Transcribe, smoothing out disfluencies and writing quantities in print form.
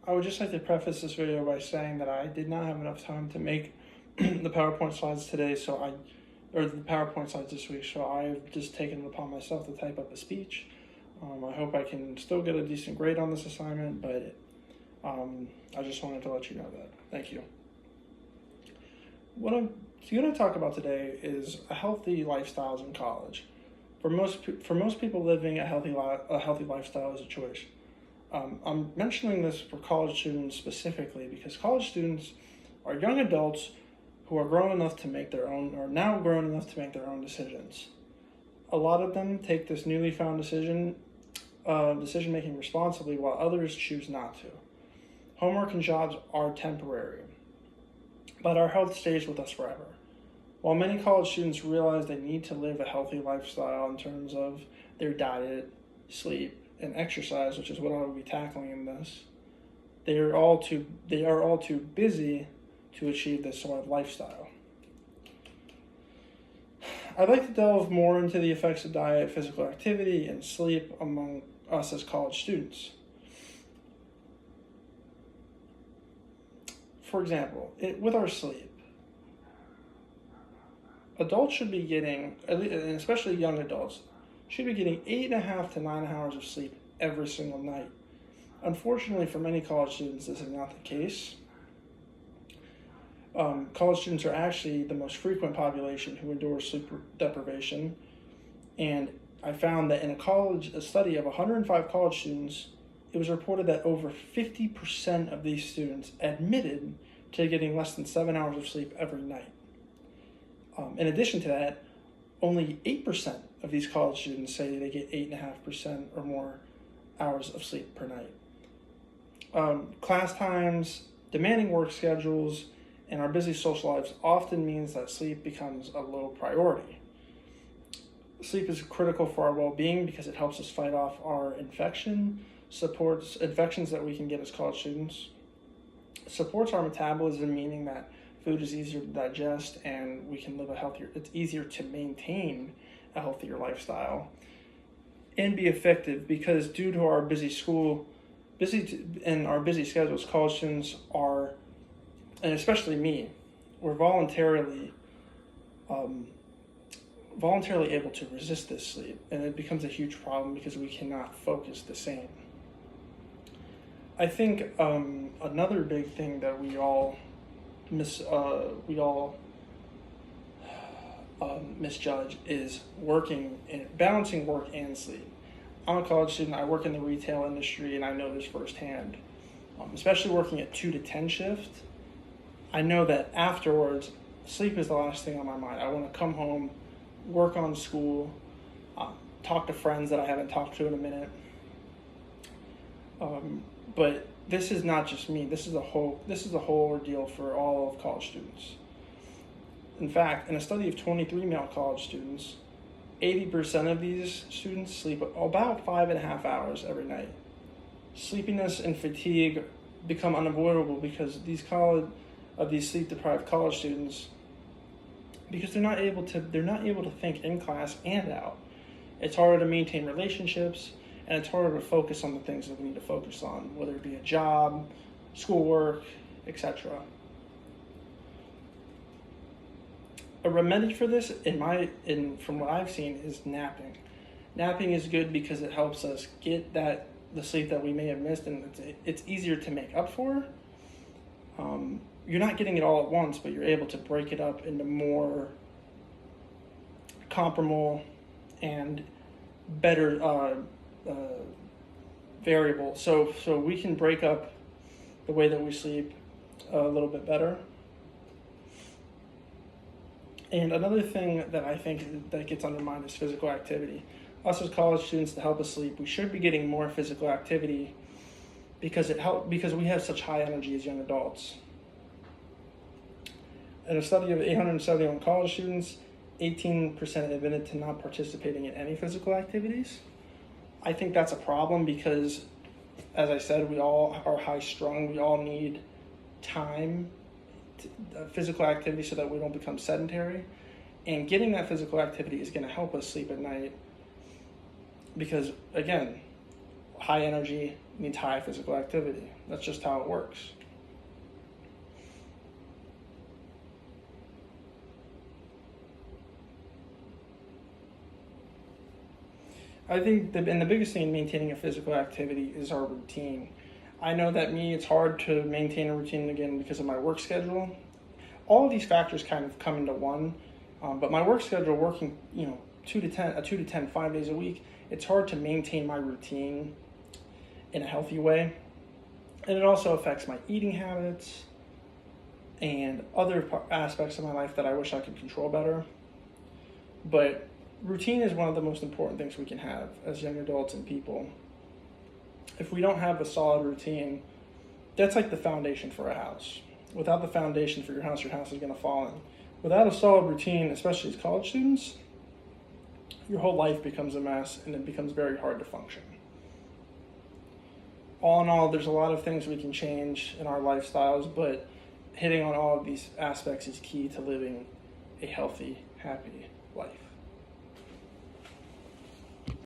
I would just like to preface this video by saying that I did not have enough time to make the PowerPoint slides today, or the PowerPoint slides this week, so I've just taken it upon myself to type up a speech. I hope I can still get a decent grade on this assignment, but I just wanted to let you know that. Thank you. What I'm going to talk about today is healthy lifestyles in college. For most people, living a healthy lifestyle is a choice. I'm mentioning this for college students specifically because college students are young adults who are grown enough to make their own, or now grown enough to make their own decisions. A lot of them take this newly found decision making responsibly, while others choose not to. Homework and jobs are temporary, but our health stays with us forever. While many college students realize they need to live a healthy lifestyle in terms of their diet, sleep, and exercise, which is what I will be tackling in this, they are all too busy to achieve this sort of lifestyle. I'd like to delve more into the effects of diet, physical activity, and sleep among us as college students. For example, with our sleep, adults should be getting, and especially young adults, should be getting 8.5 to 9 hours of sleep every single night. Unfortunately, for many college students, this is not the case. College students are actually the most frequent population who endure sleep deprivation, and I found that in a study of 105 college students, it was reported that over 50% of these students admitted to getting less than 7 hours of sleep every night. In addition to that, only 8% of these college students say they get 8.5% or more hours of sleep per night. Class times, demanding work schedules, and our busy social lives often means that sleep becomes a low priority. Sleep is critical for our well-being because it helps us fight off our supports infections that we can get as college students, supports our metabolism, meaning that food is easier to digest and we can live it's easier to maintain a healthier lifestyle and be effective because due to our busy schedules, college students are, and especially me, we're voluntarily able to resist this sleep, and it becomes a huge problem because we cannot focus the same. I think another big thing that we all misjudge is balancing work and sleep. I'm a college student. I work in the retail industry, and I know this firsthand. Especially working at 2 to 10 shift, I know that afterwards, sleep is the last thing on my mind. I want to come home, work on school, talk to friends that I haven't talked to in a minute. But this is not just me. This is the whole ordeal for all of college students. In fact, in a study of 23 male college students, 80% of these students sleep about 5.5 hours every night. Sleepiness and fatigue become unavoidable because these sleep-deprived college students, because they're not able to think in class and out. It's harder to maintain relationships, and it's harder to focus on the things that we need to focus on, whether it be a job, schoolwork, etc. A remedy for this, from what I've seen, is napping. Napping is good because it helps us get the sleep that we may have missed, and it's easier to make up for. You're not getting it all at once, but you're able to break it up into more comparable and better variable. So we can break up the way that we sleep a little bit better. And another thing that I think that gets undermined is physical activity. Us as college students, to help us sleep, we should be getting more physical activity because we have such high energy as young adults. In a study of 871 college students, 18% admitted to not participating in any physical activities. I think that's a problem because, as I said, we all are high strung. We all need time, physical activity, so that we don't become sedentary. And getting that physical activity is going to help us sleep at night because, again, high energy, needs high physical activity. That's just how it works. I think the biggest thing in maintaining a physical activity is our routine. I know that it's hard to maintain a routine again because of my work schedule. All of these factors kind of come into one, but my work schedule, working 2 to 10, 5 days a week, it's hard to maintain my routine in a healthy way, and it also affects my eating habits and other aspects of my life that I wish I could control better. But routine is one of the most important things we can have as young adults and people. If we don't have a solid routine, that's like the foundation for a house. Without the foundation for your house is going to fall in. Without a solid routine, especially as college students, your whole life becomes a mess and it becomes very hard to function. All in all, there's a lot of things we can change in our lifestyles, but hitting on all of these aspects is key to living a healthy, happy life.